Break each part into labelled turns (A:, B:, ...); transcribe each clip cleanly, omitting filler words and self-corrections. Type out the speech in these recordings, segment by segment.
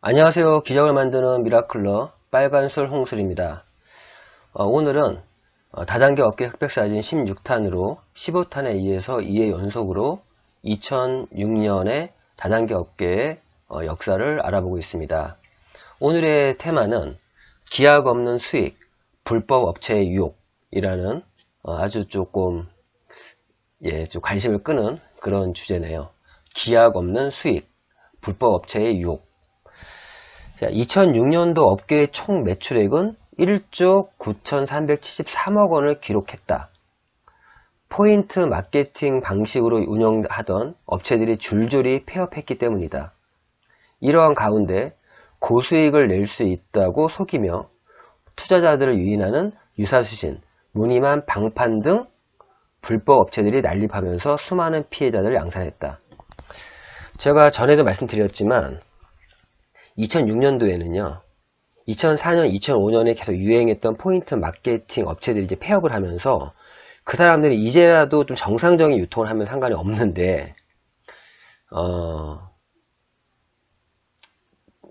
A: 안녕하세요. 기적을 만드는 미라클러 빨간솔 홍술입니다. 오늘은 다단계 업계 흑백사진 16탄으로 15탄에 의해서 2회 연속으로 2006년의 다단계 업계의 역사를 알아보고 있습니다. 오늘의 테마는 기약 없는 수익, 불법 업체의 유혹이라는 아주 조금 좀 관심을 끄는 그런 주제네요. 기약 없는 수익, 불법 업체의 유혹. 2006년도 업계의 총 매출액은 1조 9,373억 원을 기록했다. 포인트 마케팅 방식으로 운영하던 업체들이 줄줄이 폐업했기 때문이다. 이러한 가운데 고수익을 낼 수 있다고 속이며 투자자들을 유인하는 유사수신, 무늬만 방판 등 불법 업체들이 난립하면서 수많은 피해자들을 양산했다. 제가 전에도 말씀드렸지만 2006년도에는요, 2004년, 2005년에 계속 유행했던 포인트 마케팅 업체들이 이제 폐업을 하면서 그 사람들이 이제라도 좀 정상적인 유통을 하면 상관이 없는데,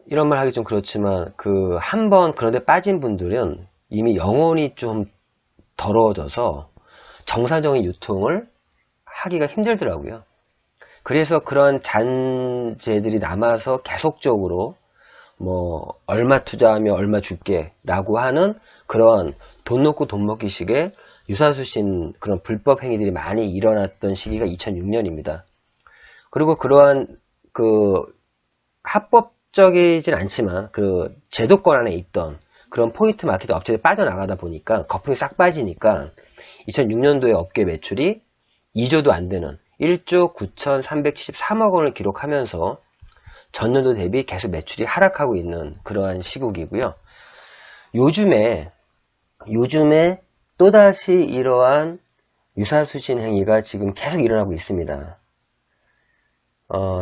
A: 이런 말 하기 좀 그렇지만, 한 번 그런데 빠진 분들은 이미 영혼이 좀 더러워져서 정상적인 유통을 하기가 힘들더라고요. 그래서 그런 잔재들이 남아서 계속적으로 얼마 투자하면 얼마 줄게 라고 하는 그런 돈 놓고 돈 먹기 식의 유사수신 그런 불법 행위들이 많이 일어났던 시기가 2006년입니다. 그리고 그러한 합법적이진 않지만 제도권 안에 있던 그런 포인트 마케팅 업체들이 빠져나가다 보니까 거품이 싹 빠지니까 2006년도에 업계 매출이 2조도 안 되는 1조 9,373억 원을 기록하면서 전년도 대비 계속 매출이 하락하고 있는 그러한 시국이고요. 요즘에 또다시 이러한 유사수신 행위가 지금 계속 일어나고 있습니다.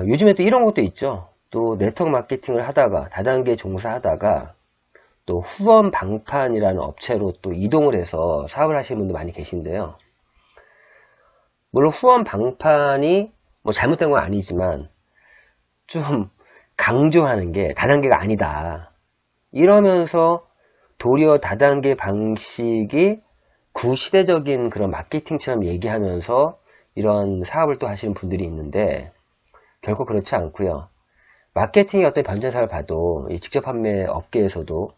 A: 요즘에 또 이런 것도 있죠. 또 네트워크 마케팅을 하다가 다단계 종사하다가 또 후원 방판이라는 업체로 또 이동을 해서 사업을 하시는 분도 많이 계신데요. 물론 후원 방판이 잘못된 건 아니지만 좀 강조하는 게 다단계가 아니다. 이러면서 도리어 다단계 방식이 구시대적인 그런 마케팅처럼 얘기하면서 이런 사업을 또 하시는 분들이 있는데 결코 그렇지 않고요. 마케팅의 어떤 변천사를 봐도 직접 판매 업계에서도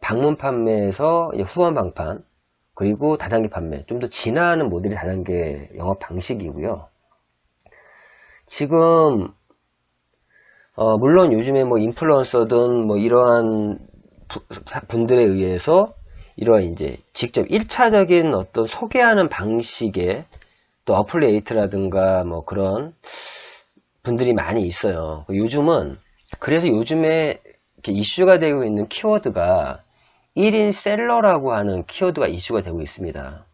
A: 방문 판매에서 후원 방판 그리고 다단계 판매 좀 더 진화하는 모델이 다단계 영업 방식이고요. 지금 물론 요즘에 인플루언서든 이러한 분들에 의해서 이러한 이제 직접 1차적인 어떤 소개하는 방식의 또 어플리에이트라든가 그런 분들이 많이 있어요. 그래서 요즘에 이렇게 이슈가 되고 있는 키워드가 1인 셀러라고 하는 키워드가 이슈가 되고 있습니다.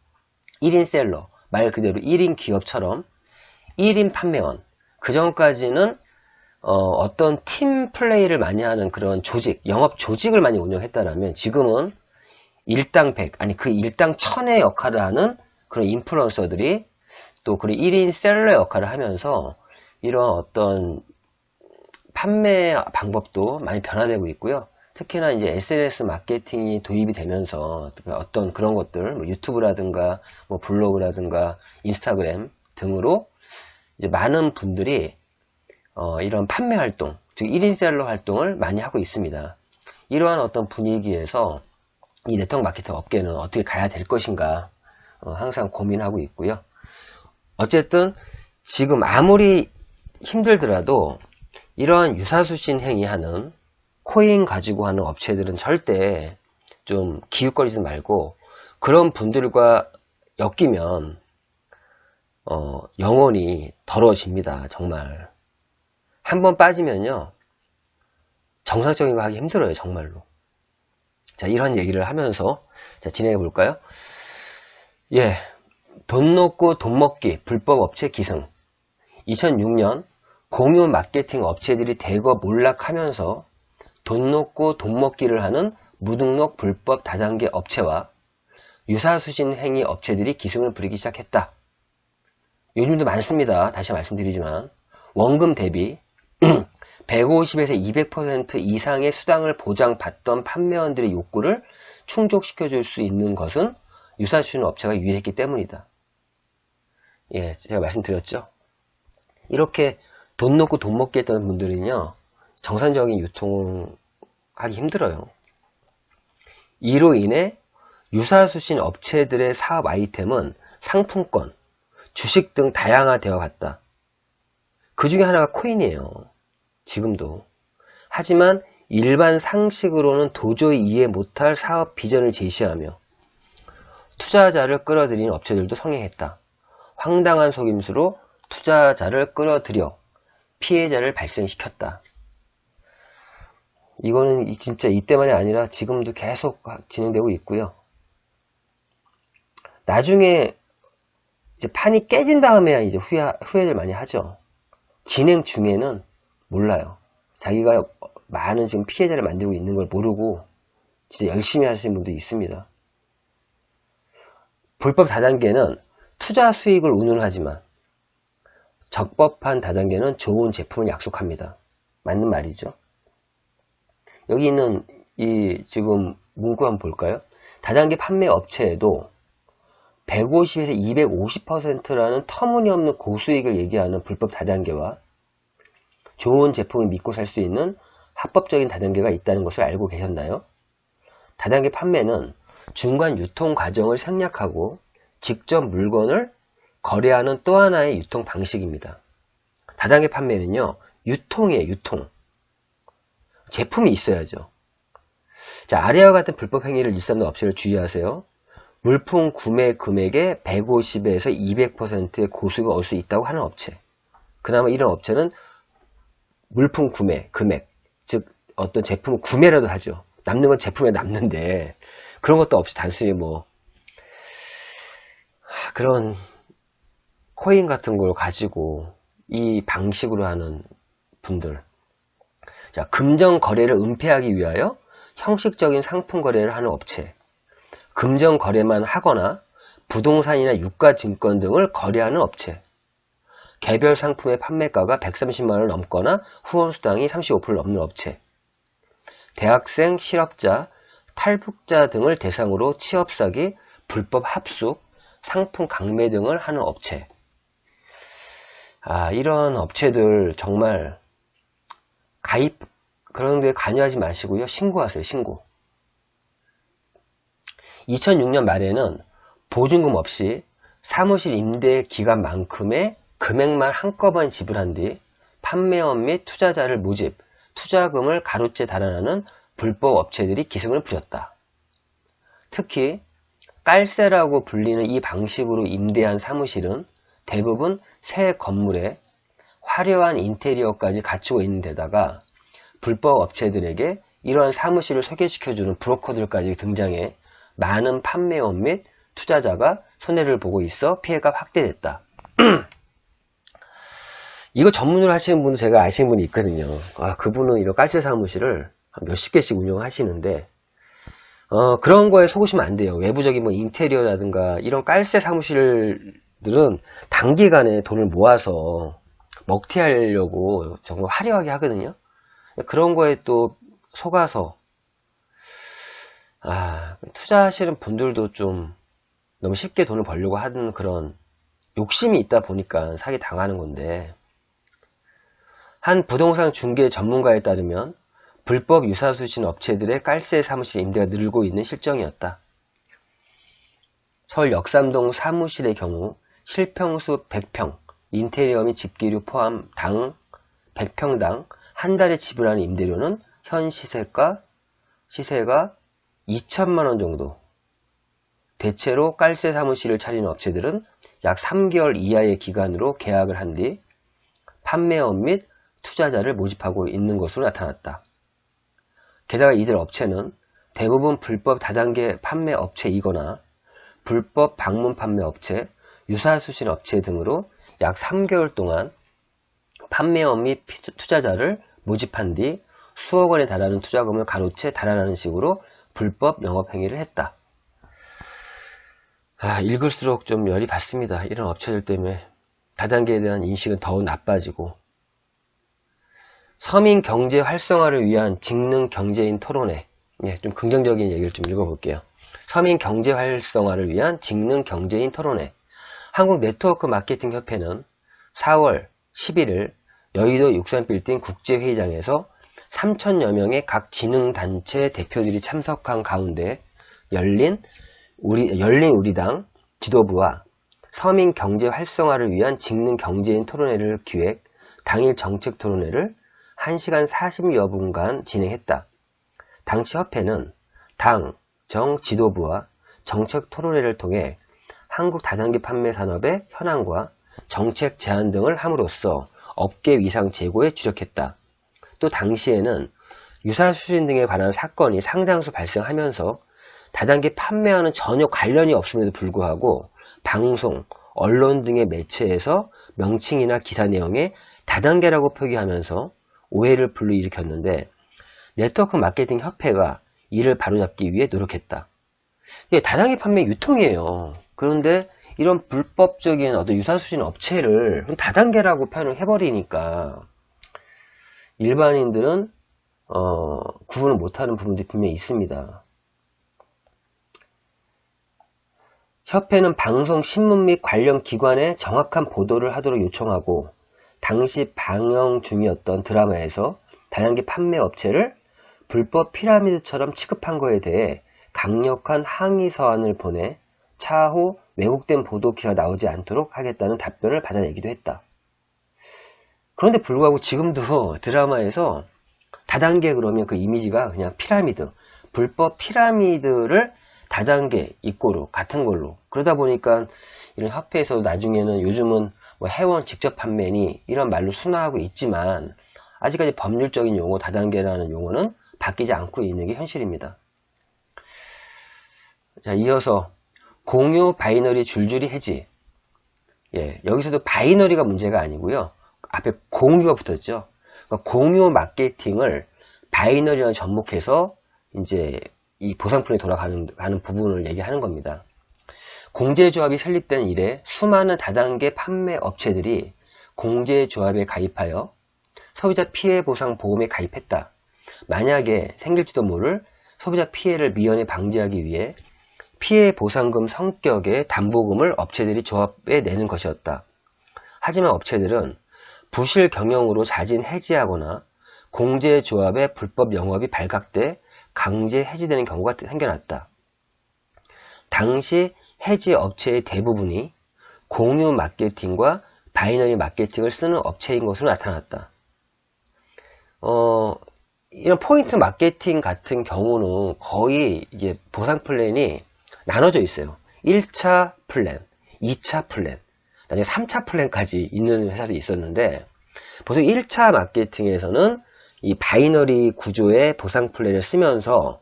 A: 1인 셀러, 말 그대로 1인 기업처럼 1인 판매원. 그 전까지는 어떤 팀 플레이를 많이 하는 그런 조직, 영업 조직을 많이 운영했다라면 지금은 일당 100, 아니 그 일당 1000의 역할을 하는 그런 인플루언서들이 또 그런 1인 셀러 역할을 하면서 이런 어떤 판매 방법도 많이 변화되고 있고요. 특히나 이제 SNS 마케팅이 도입이 되면서 어떤 그런 것들, 유튜브라든가 블로그라든가 인스타그램 등으로 이제 많은 분들이 이런 판매 활동, 즉 1인 셀러 활동을 많이 하고 있습니다. 이러한 어떤 분위기에서 이 네트워크 마케팅 업계는 어떻게 가야 될 것인가 항상 고민하고 있고요. 어쨌든 지금 아무리 힘들더라도 이러한 유사수신 행위하는 코인 가지고 하는 업체들은 절대 좀 기웃거리지 말고 그런 분들과 엮이면 영혼이 더러워집니다. 정말 한번 빠지면요 정상적인 거 하기 힘들어요. 정말로. 자, 이런 얘기를 하면서 진행해 볼까요? 예, 돈 놓고 돈 먹기 불법 업체 기승. 2006년 공유 마케팅 업체들이 대거 몰락하면서 돈 놓고 돈 먹기를 하는 무등록 불법 다단계 업체와 유사수신 행위 업체들이 기승을 부리기 시작했다. 요즘도 많습니다. 다시 말씀드리지만 원금 대비 150에서 200% 이상의 수당을 보장받던 판매원들의 욕구를 충족시켜줄 수 있는 것은 유사수준 업체가 유일했기 때문이다. 예, 제가 말씀드렸죠. 이렇게 돈 놓고 돈 먹게 했던 분들은요, 정상적인 유통하기 힘들어요. 이로 인해 유사수신 업체들의 사업 아이템은 상품권, 주식 등 다양화되어 갔다. 그 중에 하나가 코인이에요. 지금도. 하지만 일반 상식으로는 도저히 이해 못할 사업 비전을 제시하며 투자자를 끌어들이는 업체들도 성행했다. 황당한 속임수로 투자자를 끌어들여 피해자를 발생시켰다. 이거는 진짜 이때만이 아니라 지금도 계속 진행되고 있고요. 나중에 이제 판이 깨진 다음에야 이제 후회를 많이 하죠. 진행 중에는 몰라요. 자기가 많은 지금 피해자를 만들고 있는 걸 모르고 진짜 열심히 하시는 분도 있습니다. 불법 다단계는 투자 수익을 운운하지만 적법한 다단계는 좋은 제품을 약속합니다. 맞는 말이죠. 여기 있는 이 지금 문구 한번 볼까요? 다단계 판매 업체에도 150에서 250%라는 터무니없는 고수익을 얘기하는 불법 다단계와 좋은 제품을 믿고 살 수 있는 합법적인 다단계가 있다는 것을 알고 계셨나요? 다단계 판매는 중간 유통 과정을 생략하고 직접 물건을 거래하는 또 하나의 유통 방식입니다. 다단계 판매는요, 유통이에요, 유통. 제품이 있어야죠. 자, 아래와 같은 불법 행위를 일삼는 업체를 주의하세요. 물품 구매 금액의 150에서 200%의 고수익을 얻을 수 있다고 하는 업체. 그나마 이런 업체는 물품 구매 금액, 즉 어떤 제품을 구매라도 하죠. 남는 건 제품에 남는데 그런 것도 없이 단순히 뭐 그런 코인 같은 걸 가지고 이 방식으로 하는 분들. 자, 금전 거래를 은폐하기 위하여 형식적인 상품 거래를 하는 업체. 금전 거래만 하거나 부동산이나 유가증권 등을 거래하는 업체. 개별 상품의 판매가가 130만원을 넘거나 후원수당이 35%를 넘는 업체. 대학생, 실업자, 탈북자 등을 대상으로 취업 사기, 불법 합숙, 상품 강매 등을 하는 업체. 이런 업체들 정말 가입 그런 데 관여하지 마시고요. 신고하세요. 신고. 2006년 말에는 보증금 없이 사무실 임대 기간만큼의 금액만 한꺼번에 지불한 뒤 판매원 및 투자자를 모집, 투자금을 가로채 달아나는 불법 업체들이 기승을 부렸다. 특히 깔세라고 불리는 이 방식으로 임대한 사무실은 대부분 새 건물에 화려한 인테리어까지 갖추고 있는 데다가 불법 업체들에게 이러한 사무실을 소개시켜주는 브로커들까지 등장해 많은 판매원 및 투자자가 손해를 보고 있어 피해가 확대됐다. 이거 전문으로 하시는 분도 제가 아시는 분이 있거든요. 그분은 이런 깔세 사무실을 몇십 개씩 운영하시는데 그런 거에 속으시면 안 돼요. 외부적인 뭐 인테리어라든가 이런 깔세 사무실들은 단기간에 돈을 모아서 먹튀하려고 정말 화려하게 하거든요. 그런 거에 또 속아서 투자하시는 분들도 좀 너무 쉽게 돈을 벌려고 하는 그런 욕심이 있다 보니까 사기 당하는 건데, 한 부동산 중개 전문가에 따르면 불법 유사수신 업체들의 깔세 사무실 임대가 늘고 있는 실정이었다. 서울 역삼동 사무실의 경우 실평수 100평, 인테리어 및 집기류 포함 당 100평당 한 달에 지불하는 임대료는 현 시세가 2천만원 정도. 대체로 깔세 사무실을 차리는 업체들은 약 3개월 이하의 기간으로 계약을 한 뒤 판매원 및 투자자를 모집하고 있는 것으로 나타났다. 게다가 이들 업체는 대부분 불법 다단계 판매 업체이거나 불법 방문 판매 업체, 유사수신 업체 등으로 약 3개월 동안 판매원 및 투자자를 모집한 뒤 수억 원에 달하는 투자금을 가로채 달아나는 식으로 불법 영업행위를 했다. 읽을수록 좀 열이 받습니다. 이런 업체들 때문에 다단계에 대한 인식은 더욱 나빠지고, 서민 경제 활성화를 위한 직능 경제인 토론회. 예, 좀 긍정적인 얘기를 좀 읽어볼게요. 서민 경제 활성화를 위한 직능 경제인 토론회. 한국 네트워크 마케팅 협회는 4월 11일 여의도 63빌딩 국제회의장에서 3,000여 명의 각 진흥단체 대표들이 참석한 가운데 열린 우리당 지도부와 서민 경제 활성화를 위한 직능 경제인 토론회를 기획, 당일 정책 토론회를 1시간 40여 분간 진행했다. 당시 협회는 당, 정 지도부와 정책 토론회를 통해 한국 다단계 판매 산업의 현황과 정책 제안 등을 함으로써 업계 위상 제고에 주력했다. 또 당시에는 유사수신 등에 관한 사건이 상당수 발생하면서 다단계 판매와는 전혀 관련이 없음에도 불구하고 방송, 언론 등의 매체에서 명칭이나 기사 내용에 다단계라고 표기하면서 오해를 불러일으켰는데 네트워크 마케팅 협회가 이를 바로잡기 위해 노력했다. 이게 다단계 판매 유통이에요. 그런데 이런 불법적인 어떤 유사수신 업체를 다단계라고 표현을 해버리니까 일반인들은 구분을 못하는 부분들이 분명히 있습니다. 협회는 방송, 신문 및 관련 기관에 정확한 보도를 하도록 요청하고 당시 방영 중이었던 드라마에서 다단계 판매 업체를 불법 피라미드처럼 취급한 것에 대해 강력한 항의 서한을 보내 차후 왜곡된 보도 기사가 나오지 않도록 하겠다는 답변을 받아내기도 했다. 그런데 불구하고 지금도 드라마에서 다단계 그러면 그 이미지가 그냥 피라미드, 불법 피라미드를 다단계 입고로 같은 걸로 그러다 보니까 이런 협회에서 나중에는 요즘은 뭐 회원 직접 판매니 이런 말로 순화하고 있지만 아직까지 법률적인 용어 다단계라는 용어는 바뀌지 않고 있는 게 현실입니다. 자, 이어서 공유 바이너리 줄줄이 해지. 예, 여기서도 바이너리가 문제가 아니고요. 앞에 공유가 붙었죠. 그러니까 공유 마케팅을 바이너리랑 접목해서 이제 이 보상품에 돌아가는 부분을 얘기하는 겁니다. 공제조합이 설립된 이래 수많은 다단계 판매 업체들이 공제조합에 가입하여 소비자 피해 보상 보험에 가입했다. 만약에 생길지도 모를 소비자 피해를 미연에 방지하기 위해 피해 보상금 성격의 담보금을 업체들이 조합에 내는 것이었다. 하지만 업체들은 부실 경영으로 자진 해지하거나 공제조합의 불법 영업이 발각돼 강제 해지되는 경우가 생겨났다. 당시 해지 업체의 대부분이 공유 마케팅과 바이너리 마케팅을 쓰는 업체인 것으로 나타났다. 이런 포인트 마케팅 같은 경우는 거의 이게 보상 플랜이 나눠져 있어요. 1차 플랜, 2차 플랜, 나중에 3차 플랜까지 있는 회사도 있었는데 보통 1차 마케팅에서는 이 바이너리 구조의 보상 플랜을 쓰면서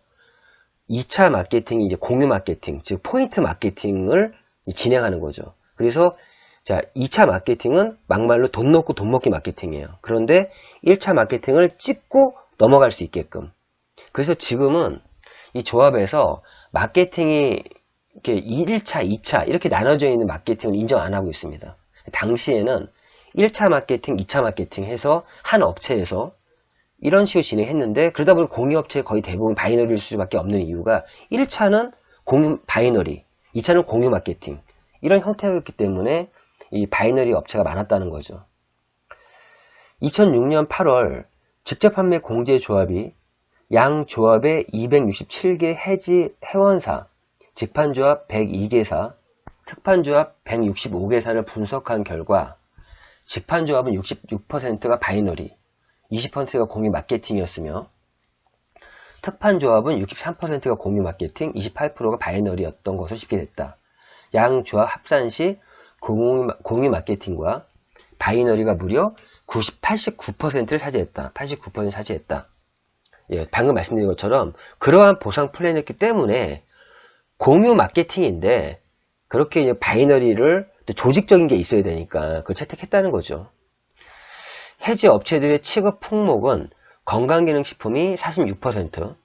A: 2차 마케팅이 이제 공유 마케팅, 즉 포인트 마케팅을 진행하는 거죠. 그래서 자, 2차 마케팅은 막말로 돈 넣고 돈 먹기 마케팅이에요. 그런데 1차 마케팅을 찍고 넘어갈 수 있게끔. 그래서 지금은 이 조합에서 마케팅이 이렇게 1차, 2차 이렇게 나눠져 있는 마케팅을 인정 안 하고 있습니다. 당시에는 1차 마케팅, 2차 마케팅 해서 한 업체에서 이런 식으로 진행했는데 그러다 보니 공유업체 거의 대부분 바이너리일 수밖에 없는 이유가 1차는 공유 바이너리, 2차는 공유 마케팅 이런 형태였기 때문에 이 바이너리 업체가 많았다는 거죠. 2006년 8월 직접 판매 공제 조합이 양 조합의 267개 해지 회원사, 직판조합 102개사, 특판조합 165개사를 분석한 결과 직판조합은 66%가 바이너리, 20%가 공유 마케팅이었으며 특판조합은 63%가 공유 마케팅, 28%가 바이너리였던 것으로 집계됐다. 양 조합 합산 시 공유 마케팅과 바이너리가 무려 89%를 차지했다. 89% 차지했다. 예, 방금 말씀드린 것처럼 그러한 보상 플랜이었기 때문에 공유 마케팅인데 그렇게 이제 바이너리를 조직적인 게 있어야 되니까 그걸 채택했다는 거죠. 해지 업체들의 취급 품목은 건강기능식품이 46%,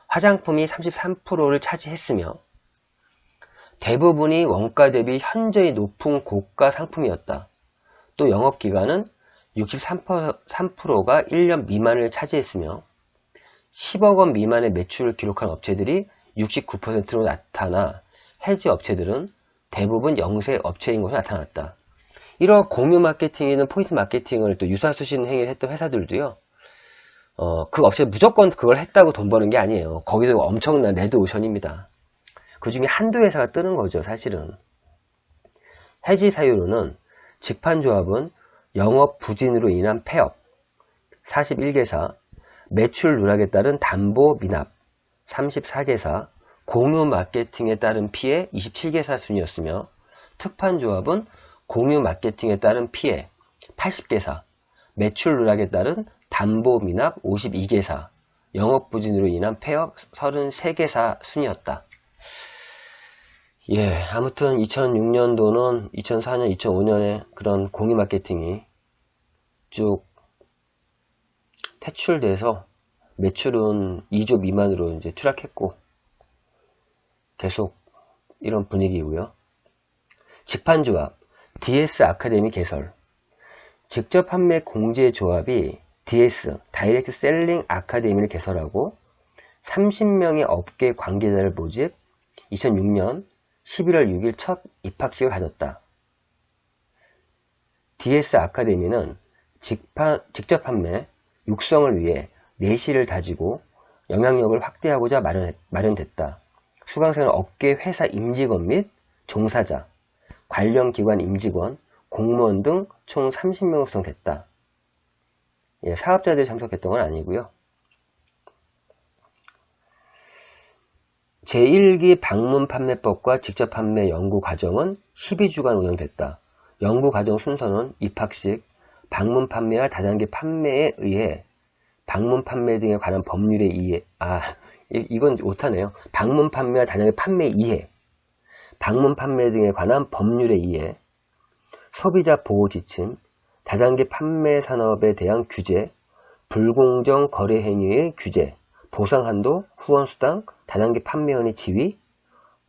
A: 화장품이 33%를 차지했으며 대부분이 원가 대비 현저히 높은 고가 상품이었다. 또 영업기간은 63%가 1년 미만을 차지했으며 10억 원 미만의 매출을 기록한 업체들이 69%로 나타나 해지 업체들은 대부분 영세 업체인 것으로 나타났다. 이런 공유 마케팅이나 포인트 마케팅을 또 유사수신 행위를 했던 회사들도요. 그 업체 무조건 그걸 했다고 돈 버는 게 아니에요. 거기도 엄청난 레드오션입니다. 그 중에 한두 회사가 뜨는 거죠, 사실은. 해지 사유로는 직판조합은 영업 부진으로 인한 폐업 41개사, 매출 누락에 따른 담보 미납 34개사, 공유 마케팅에 따른 피해 27개사 순이었으며 특판조합은 공유 마케팅에 따른 피해 80개사, 매출 누락에 따른 담보 미납 52개사, 영업 부진으로 인한 폐업 33개사 순이었다. 예, 아무튼 2006년도는 2004년, 2005년에 그런 공유 마케팅이 쭉 퇴출돼서 매출은 2조 미만으로 이제 추락했고 계속 이런 분위기고요. 직판조합 DS 아카데미 개설. 직접 판매 공제 조합이 DS 다이렉트 셀링 아카데미를 개설하고 30명의 업계 관계자를 모집 2006년 11월 6일 첫 입학식을 가졌다. DS 아카데미는 직접 판매 육성을 위해 내실을 다지고 영향력을 확대하고자 마련됐다. 수강생은 업계 회사 임직원 및 종사자, 관련 기관 임직원, 공무원 등 총 30명 구성됐다. 예, 사업자들이 참석했던 건 아니고요. 제1기 방문 판매법과 직접 판매 연구 과정은 12주간 운영됐다. 연구 과정 순서는 입학식, 방문 판매와 다단계 판매에 의해 방문 판매 등에 관한 법률에 의해 이건 오타네요. 방문 판매와 다단계 판매 이해, 방문 판매 등에 관한 법률에 의해 소비자 보호 지침, 다단계 판매 산업에 대한 규제, 불공정 거래 행위의 규제, 보상 한도, 후원 수당, 다단계 판매원의 지위,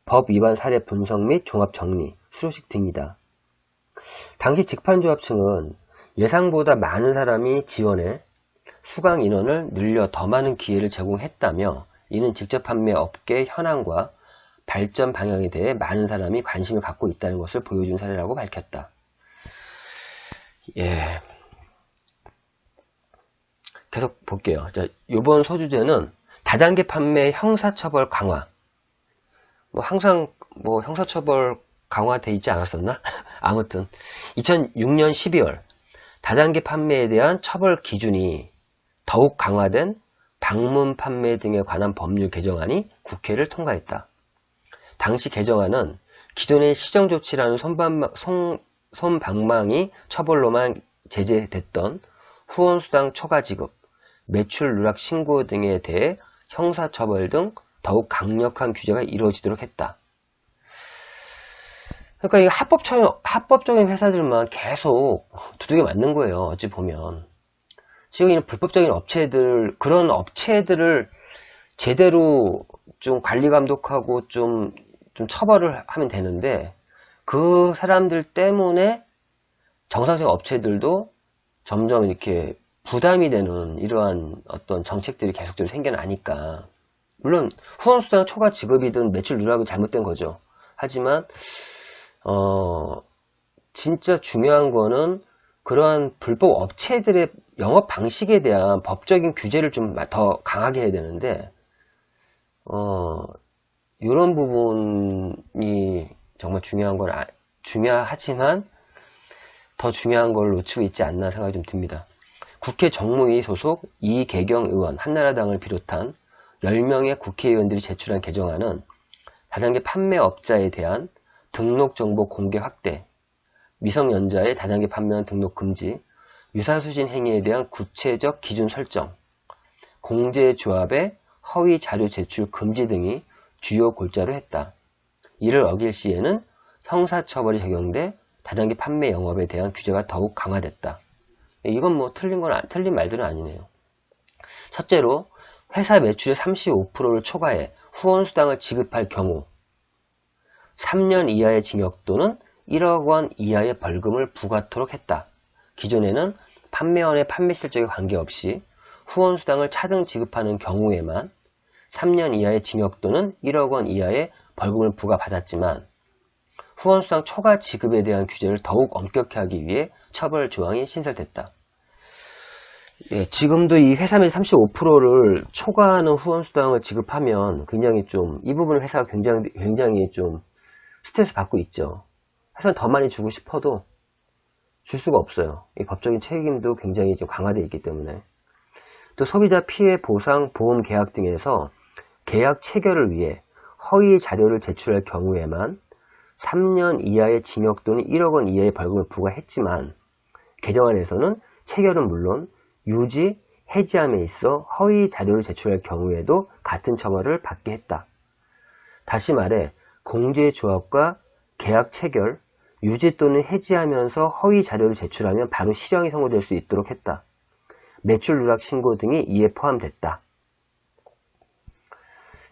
A: 법 위반 사례 분석 및 종합 정리, 수료식 등이다. 당시 직판조합 측은 예상보다 많은 사람이 지원해 수강 인원을 늘려 더 많은 기회를 제공했다며 이는 직접 판매 업계 현황과 발전 방향에 대해 많은 사람이 관심을 갖고 있다는 것을 보여준 사례라고 밝혔다. 예. 계속 볼게요. 자, 이번 소주제는 다단계 판매 형사처벌 강화. 항상 형사처벌 강화돼 있지 않았었나? 아무튼 2006년 12월 다단계 판매에 대한 처벌 기준이 더욱 강화된 방문 판매 등에 관한 법률 개정안이 국회를 통과했다. 당시 개정안은 기존의 시정조치라는 솜방망이 처벌로만 제재됐던 후원수당 초과 지급, 매출 누락 신고 등에 대해 형사처벌 등 더욱 강력한 규제가 이루어지도록 했다. 그러니까 이 합법적인 회사들만 계속 두들겨 맞는 거예요. 어찌 보면. 지금 이런 불법적인 업체들, 그런 업체들을 제대로 좀 관리 감독하고 좀 처벌을 하면 되는데, 그 사람들 때문에 정상적 업체들도 점점 이렇게 부담이 되는 이러한 어떤 정책들이 계속적으로 생겨나니까, 물론 후원수당 초과 지급이든 매출 누락이 잘못된 거죠. 하지만 진짜 중요한 거는 그러한 불법 업체들의 영업 방식에 대한 법적인 규제를 좀 더 강하게 해야 되는데, 이런 부분이 정말 중요하지만 더 중요한 걸 놓치고 있지 않나 생각이 좀 듭니다. 국회 정무위 소속 이계경 의원, 한나라당을 비롯한 10명의 국회의원들이 제출한 개정안은 다단계 판매업자에 대한 등록정보 공개 확대, 미성년자의 다단계 판매원 등록 금지, 유사수신 행위에 대한 구체적 기준 설정, 공제조합의 허위 자료 제출 금지 등이 주요 골자로 했다. 이를 어길 시에는 형사처벌이 적용돼 다단계 판매 영업에 대한 규제가 더욱 강화됐다. 이건 틀린 말들은 아니네요. 첫째로 회사 매출의 35%를 초과해 후원수당을 지급할 경우 3년 이하의 징역 또는 1억 원 이하의 벌금을 부과토록 했다. 기존에는 판매원의 판매 실적에 관계없이 후원수당을 차등 지급하는 경우에만 3년 이하의 징역 또는 1억 원 이하의 벌금을 부과받았지만 후원수당 초과 지급에 대한 규제를 더욱 엄격히 하기 위해 처벌 조항이 신설됐다. 예, 지금도 이 회사밀 35%를 초과하는 후원수당을 지급하면 굉장히 좀, 이 부분을 회사가 굉장히 좀 스트레스 받고 있죠. 회사는 더 많이 주고 싶어도 줄 수가 없어요. 이 법적인 책임도 굉장히 좀 강화되어 있기 때문에. 또 소비자 피해 보상 보험 계약 등에서 계약 체결을 위해 허위 자료를 제출할 경우에만 3년 이하의 징역 또는 1억 원 이하의 벌금을 부과했지만 개정안에서는 체결은 물론 유지, 해지함에 있어 허위 자료를 제출할 경우에도 같은 처벌을 받게 했다. 다시 말해 공제조합과 계약 체결, 유지 또는 해지하면서 허위 자료를 제출하면 바로 실형이 선고될 수 있도록 했다. 매출 누락 신고 등이 이에 포함됐다.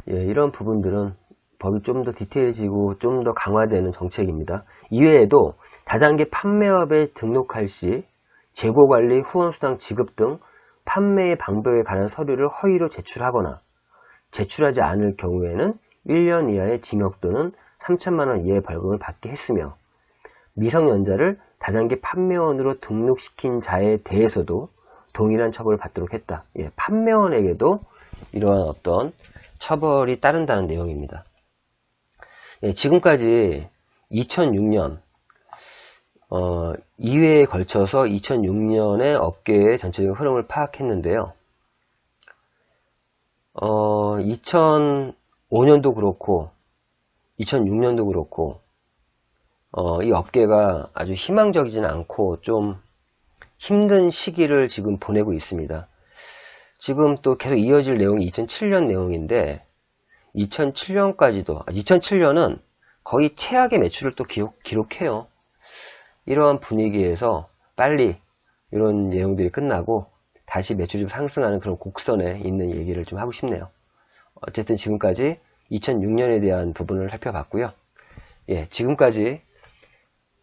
A: 예, 이런 부분들은 법이 좀 더 디테일해지고 좀 더 강화되는 정책입니다. 이외에도 다단계 판매업에 등록할 시 재고관리, 후원수당 지급 등 판매의 방법에 관한 서류를 허위로 제출하거나 제출하지 않을 경우에는 1년 이하의 징역 또는 3천만 원 이하의 벌금을 받게 했으며 미성년자를 다단계 판매원으로 등록시킨 자에 대해서도 동일한 처벌을 받도록 했다. 예, 판매원에게도 이러한 어떤 처벌이 따른다는 내용입니다. 예, 지금까지 2006년 2회에 걸쳐서 2006년의 업계의 전체적인 흐름을 파악했는데요. 2005년도 그렇고 2006년도 그렇고 이 업계가 아주 희망적이진 않고 좀 힘든 시기를 지금 보내고 있습니다. 지금 또 계속 이어질 내용이 2007년 내용인데 2007년은 거의 최악의 매출을 또 기록해요. 이러한 분위기에서 빨리 이런 내용들이 끝나고 다시 매출이 좀 상승하는 그런 곡선에 있는 얘기를 좀 하고 싶네요. 어쨌든 지금까지 2006년에 대한 부분을 살펴봤고요. 예, 지금까지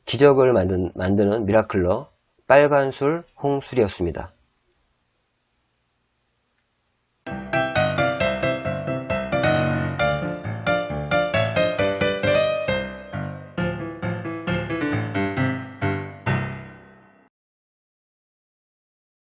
A: 기적을 만드는 미라클러 빨간술 홍술이었습니다.